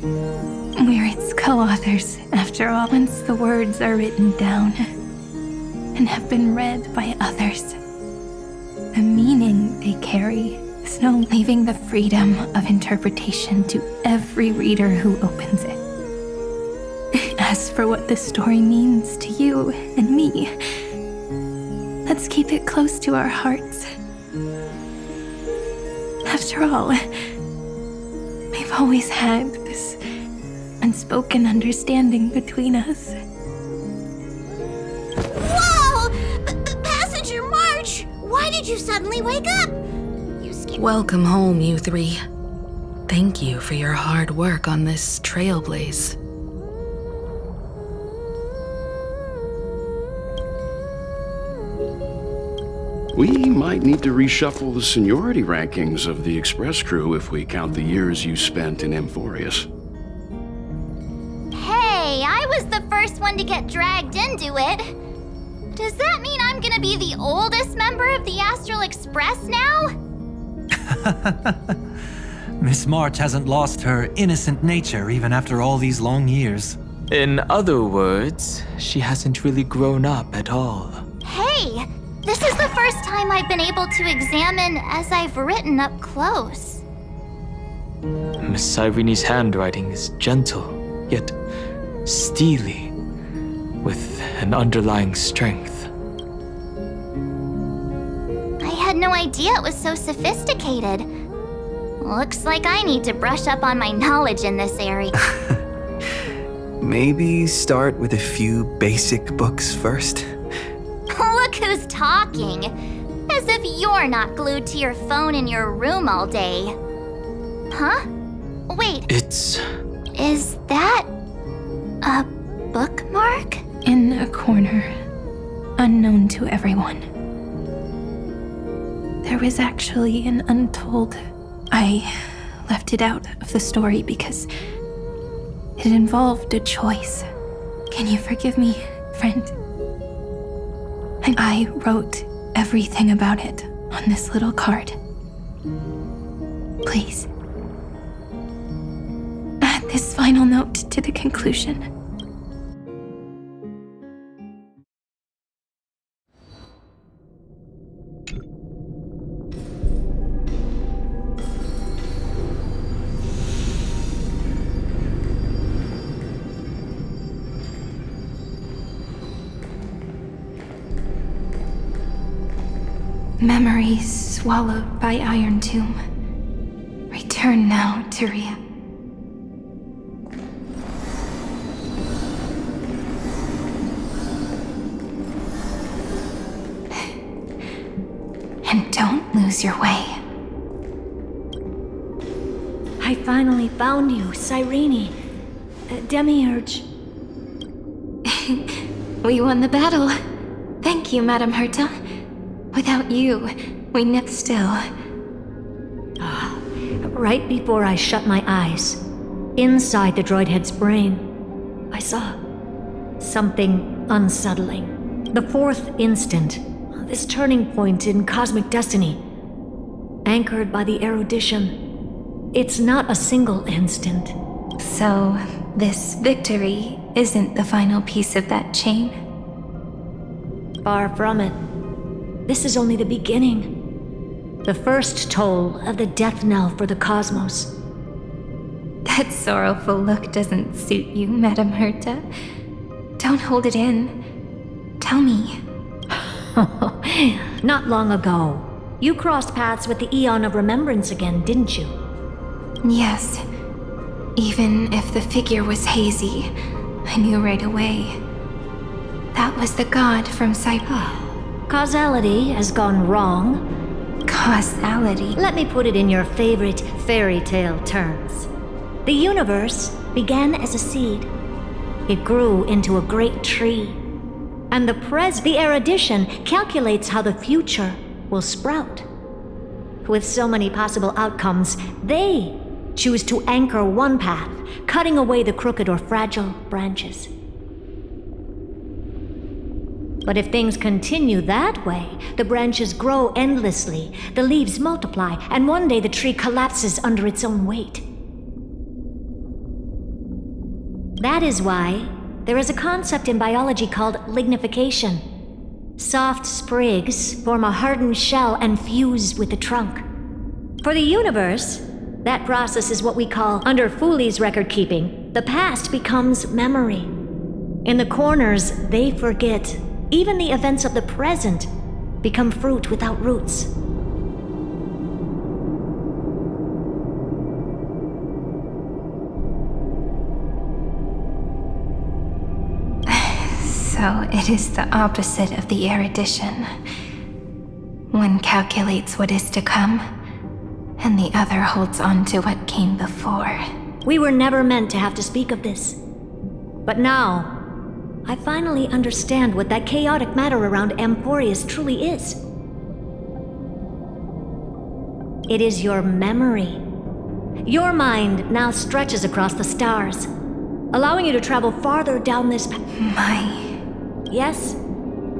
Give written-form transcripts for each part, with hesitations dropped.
We're its co-authors, after all. Once the words are written down and have been read by others, the meaning they carry is no leaving the freedom of interpretation to every reader who opens it. As for what the story means to you and me, let's keep it close to our hearts. After all, we've always had this unspoken understanding between us. Whoa! Passenger March! Why did you suddenly wake up? You scared. Welcome home, you three. Thank you for your hard work on this trailblaze. We might need to reshuffle the seniority rankings of the Express crew if we count the years you spent in Amphorius. Hey, I was the first one to get dragged into it. Does that mean I'm gonna be the oldest member of the Astral Express now? Miss March hasn't lost her innocent nature even after all these long years. In other words, she hasn't really grown up at all. Hey, this is the first time I've been able to examine as I've written up close. Miss Irene's handwriting is gentle, yet steely, with an underlying strength. I had no idea it was so sophisticated. Looks like I need to brush up on my knowledge in this area. Maybe start with a few basic books first. Look who's talking. As if you're not glued to your phone in your room all day. Huh? Wait, It's... is that a bookmark? In a corner, unknown to everyone. There was actually an untold... I left it out of the story because it involved a choice. Can you forgive me, friend? And I wrote everything about it on this little card. Please. Add this final note to the conclusion. Memories swallowed by Iron Tomb. Return now, Tyria. And don't lose your way. I finally found you, Cyrene. Demiurge. We won the battle. Thank you, Madame Herta. Without you, we still. Right before I shut my eyes, inside the droid head's brain, I saw something unsettling. The fourth instant, this turning point in cosmic destiny, anchored by the erudition. It's not a single instant. So, this victory isn't the final piece of that chain? Far from it. This is only the beginning. The first toll of the death knell for the cosmos. That sorrowful look doesn't suit you, Madame Herta. Don't hold it in. Tell me. Not long ago, you crossed paths with the Eon of Remembrance again, didn't you? Yes. Even if the figure was hazy, I knew right away. That was the god from Cyprus. Causality has gone wrong. Causality? Let me put it in your favorite fairy tale terms. The universe began as a seed. It grew into a great tree. And the erudition calculates how the future will sprout. With so many possible outcomes, they choose to anchor one path, cutting away the crooked or fragile branches. But if things continue that way, the branches grow endlessly, the leaves multiply, and one day the tree collapses under its own weight. That is why there is a concept in biology called lignification. Soft sprigs form a hardened shell and fuse with the trunk. For the universe, that process is what we call, under Fooley's record keeping, the past becomes memory. In the corners, they forget. Even the events of the present become fruit without roots. So it is the opposite of the erudition. One calculates what is to come, and the other holds on to what came before. We were never meant to have to speak of this. But now, I finally understand what that chaotic matter around Emporius truly is. It is your memory. Your mind now stretches across the stars, allowing you to travel farther down this path. Yes,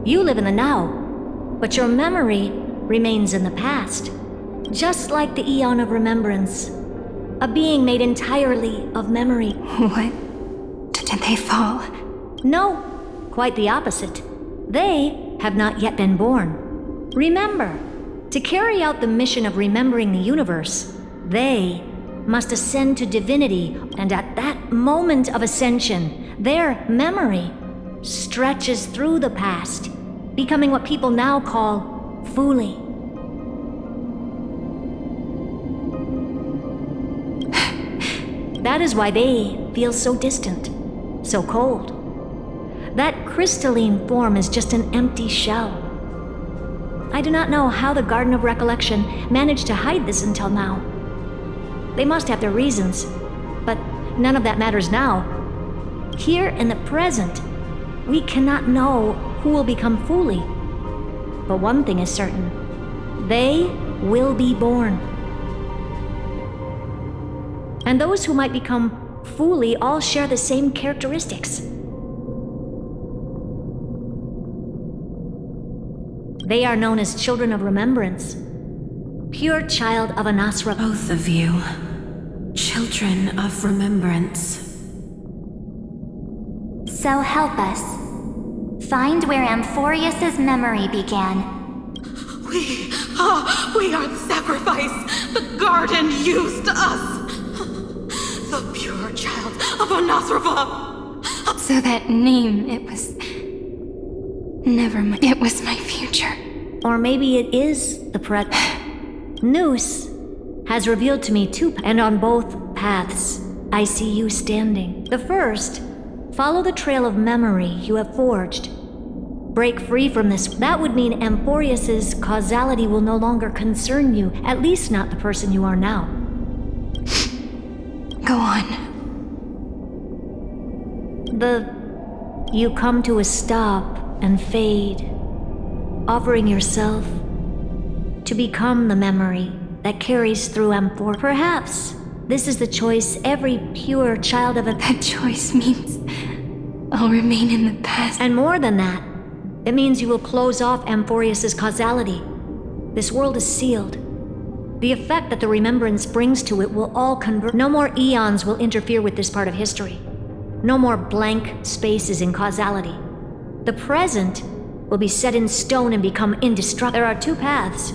you live in the now, but your memory remains in the past. Just like the Eon of Remembrance, a being made entirely of memory. What? Did they fall? No, quite the opposite. They have not yet been born. Remember, to carry out the mission of remembering the universe, they must ascend to divinity, and at that moment of ascension, their memory stretches through the past, becoming what people now call Fooley. That is why they feel so distant, so cold. That crystalline form is just an empty shell. I do not know how the Garden of Recollection managed to hide this until now. They must have their reasons, but none of that matters now. Here in the present, we cannot know who will become Fooley. But one thing is certain. They will be born. And those who might become Fooley all share the same characteristics. They are known as children of remembrance. Pure child of Anasra. Both of you. Children of remembrance. So help us. Find where Amphorius's memory began. We are the sacrifice the garden used us. The pure child of Anasrava. So that name, it was... Never mind. It was my future. Or maybe it is the Noose has revealed to me two, and on both paths, I see you standing. The first, follow the trail of memory you have forged. Break free from this. That would mean Amphorius's causality will no longer concern you, at least not the person you are now. Go on. You come to a stop and fade, offering yourself to become the memory that carries through Amphor. Perhaps this is the choice every pure child of That choice means I'll remain in the past. And more than that, it means you will close off Amphorius's causality. This world is sealed. The effect that the remembrance brings to it will all convert. No more eons will interfere with this part of history. No more blank spaces in causality. The present will be set in stone and become indestructible. There are two paths,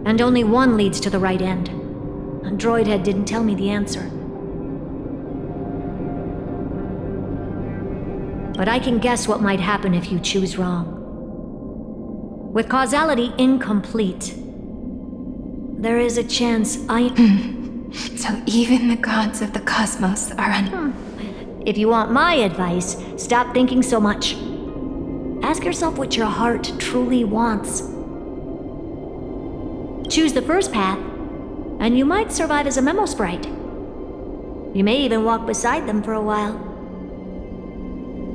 and only one leads to the right end. And Droidhead didn't tell me the answer. But I can guess what might happen if you choose wrong. With causality incomplete, there is a chance So even the gods of the cosmos are If you want my advice, stop thinking so much. Ask yourself what your heart truly wants. Choose the first path, and you might survive as a memo sprite. You may even walk beside them for a while.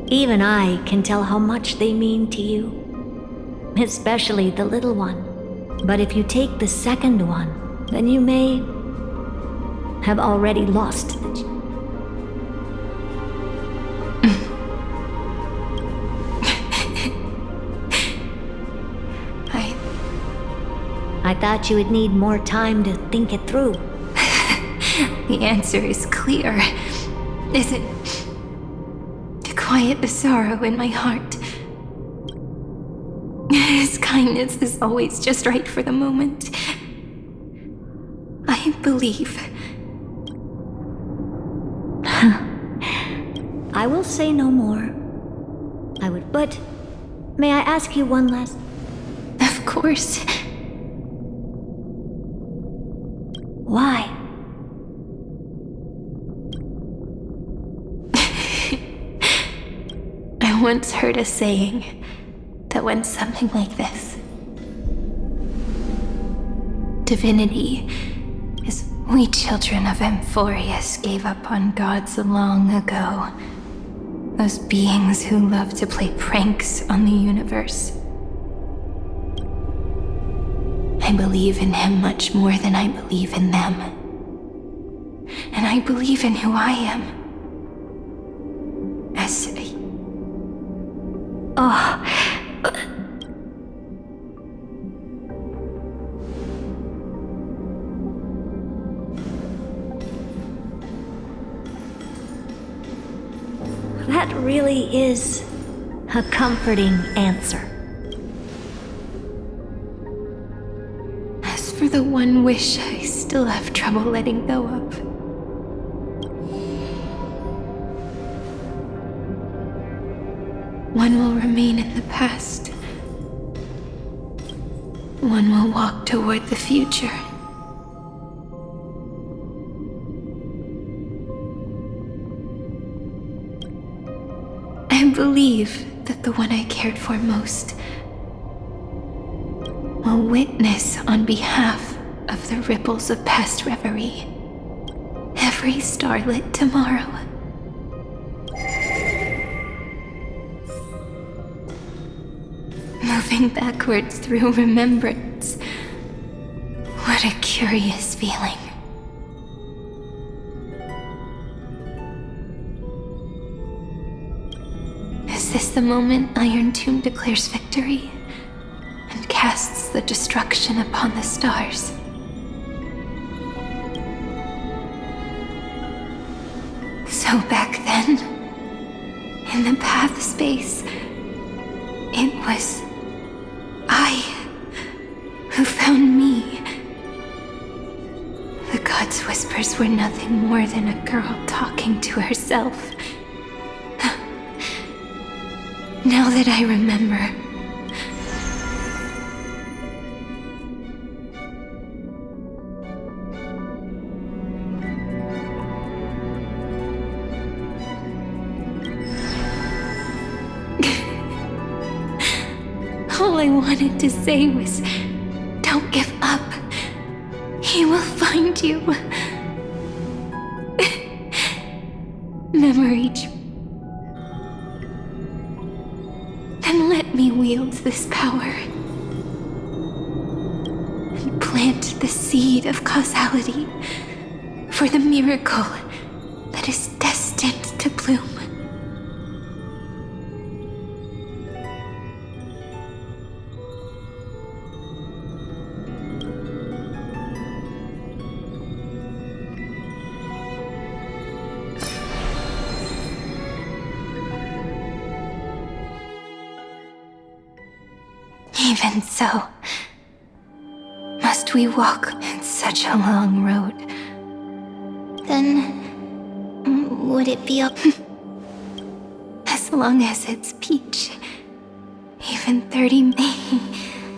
Even I can tell how much they mean to you, especially the little one. But if you take the second one, then you may have already lost the... I thought you would need more time to think it through. The answer is clear. Is it quiet the sorrow in my heart. His kindness is always just right for the moment. I believe. I will say no more. But may I ask you one last? Of course. Why? I once heard a saying that went something like this. Divinity is we children of Amphorius gave up on gods long ago. Those beings who love to play pranks on the universe. I believe in him much more than I believe in them. And I believe in who I am. As That really is a comforting answer. As for the one wish I still have trouble letting go of. One will remain in the past. One will walk toward the future. I believe that the one I cared for most will witness on behalf of the ripples of past reverie every starlit tomorrow. Moving backwards through remembrance. What a curious feeling. Is this the moment Iron Tomb declares victory and casts the destruction upon the stars? So back then, in the path space, it was I who found me. The gods' whispers were nothing more than a girl talking to herself. Now that I remember, all I wanted to say was, don't give up. He will find you. Memory. Then let me wield this power and plant the seed of causality for the miracle that is destined to bloom. Even so, must we walk in such a long road? Then, would it be As long as it's peach, even 30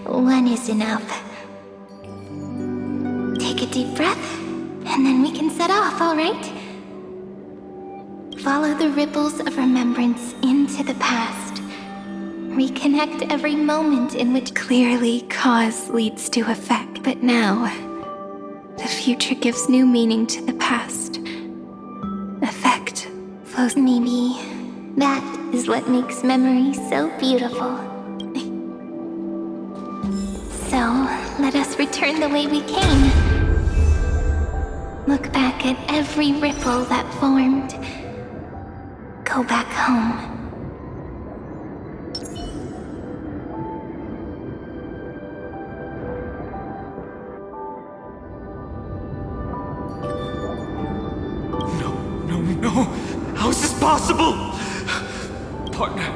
One is enough. Take a deep breath, and then we can set off, all right? Follow the ripples of remembrance into the past. Reconnect every moment in which clearly cause leads to effect. But now, the future gives new meaning to the past. Effect flows. maybe that is what makes memory so beautiful. So, let us return the way we came. Look back at every ripple that formed. Go back home. No. How is this possible? Partner!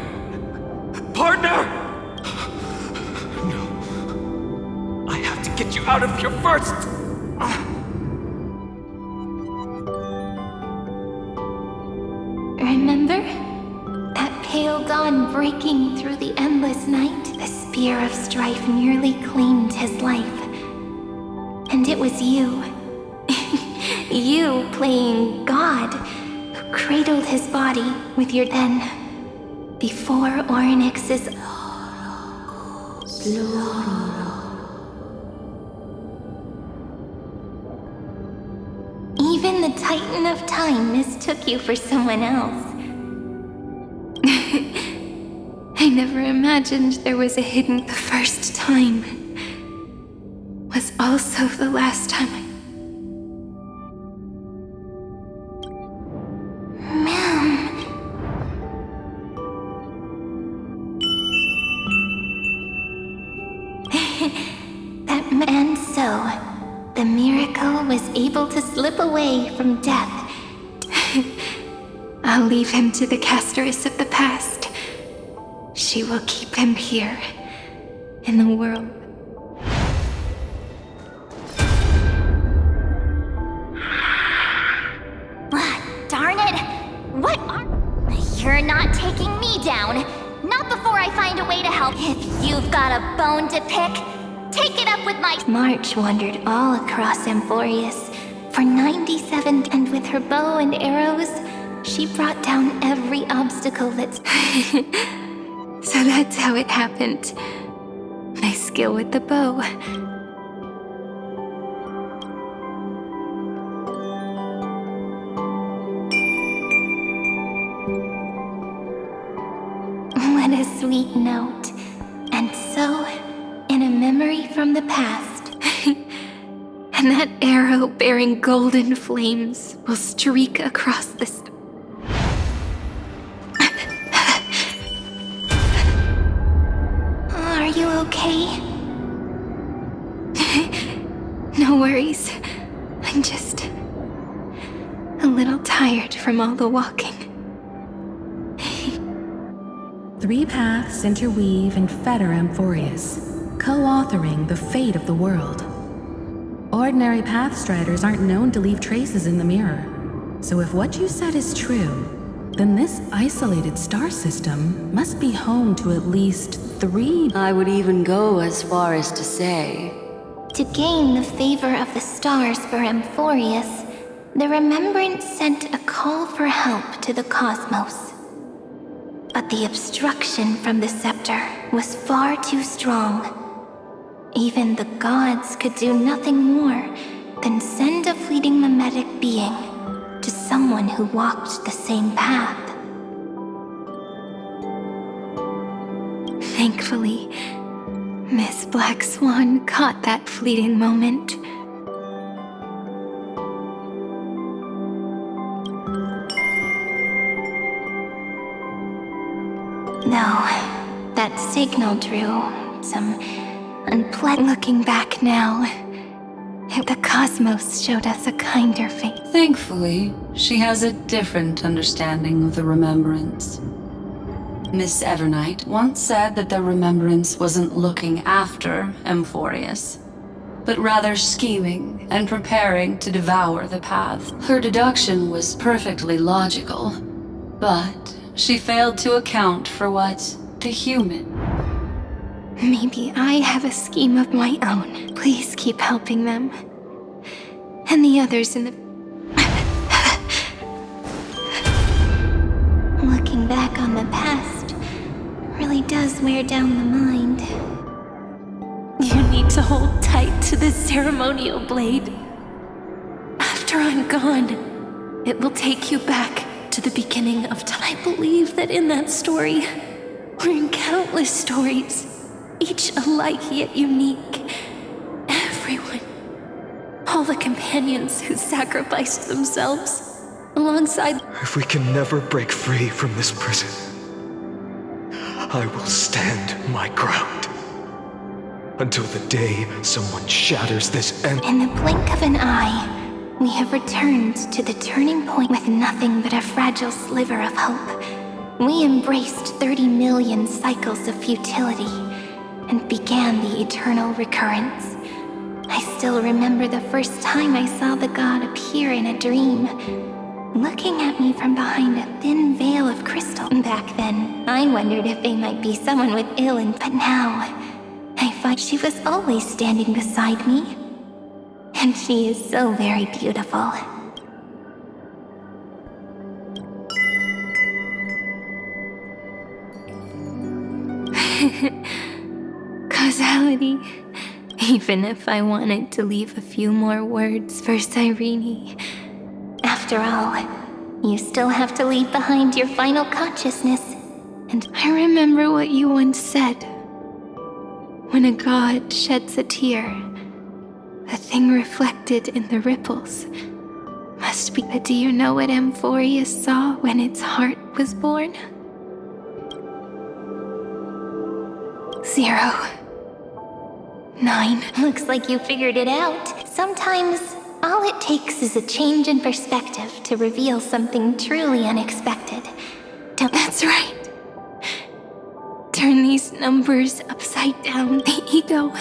Partner! No. I have to get you out of here first! Remember? That pale dawn breaking through the endless night? The spear of strife nearly claimed his life. And it was you. You playing God, who cradled his body with your then. Before Orynyx's. Even the Titan of Time mistook you for someone else. I never imagined there was a hidden. The first time was also the last time And so, the miracle was able to slip away from death. I'll leave him to the casteress of the past. She will keep him here, in the world. Darn it! What are... You're not taking me down. Not before I find a way to help. If you've got a bone to pick, take it up with my... March wandered all across Amphorius for 97, and with her bow and arrows, she brought down every obstacle that's... So that's how it happened. My skill with the bow. What a sweet note. And so, in a memory from the past, and that arrow bearing golden flames will streak across the Are you okay? No worries. I'm just a little tired from all the walking. 3 paths interweave and fetter Amphorius, co-authoring the fate of the world. Ordinary pathstriders aren't known to leave traces in the mirror, so if what you said is true, then this isolated star system must be home to at least 3... I would even go as far as to say... To gain the favor of the stars for Amphorius, the Remembrance sent a call for help to the cosmos. But the obstruction from the scepter was far too strong. Even the gods could do nothing more than send a fleeting mimetic being to someone who walked the same path. Thankfully, Miss Black Swan caught that fleeting moment. Though that signal drew some unpleasant. Looking back now, the cosmos showed us a kinder fate. Thankfully, she has a different understanding of the Remembrance. Miss Evernight once said that the Remembrance wasn't looking after Amphorius, but rather scheming and preparing to devour the path. Her deduction was perfectly logical, but she failed to account for what the human. Maybe I have a scheme of my own. Please keep helping them. And the others in the... Looking back on the past really does wear down the mind. You need to hold tight to this ceremonial blade. After I'm gone, it will take you back to the beginning of time. I believe that in that story, or in countless stories, each alike yet unique, everyone, all the companions who sacrificed themselves alongside... If we can never break free from this prison, I will stand my ground. Until the day someone shatters this end. In the blink of an eye, we have returned to the turning point with nothing but a fragile sliver of hope. We embraced 30 million cycles of futility and began the eternal recurrence. I still remember the first time I saw the god appear in a dream, looking at me from behind a thin veil of crystal. Back then, I wondered if they might be someone with ill intent, but now, I find she was always standing beside me. And she is so very beautiful. Causality. Even if I wanted to leave a few more words for Cyrene. After all, you still have to leave behind your final consciousness. And I remember what you once said. When a god sheds a tear, the thing reflected in the ripples must be. But do you know what Amphorius saw when its heart was born? 0. 9. Looks like you figured it out. Sometimes, all it takes is a change in perspective to reveal something truly unexpected. That's right. Turn these numbers upside down. The ego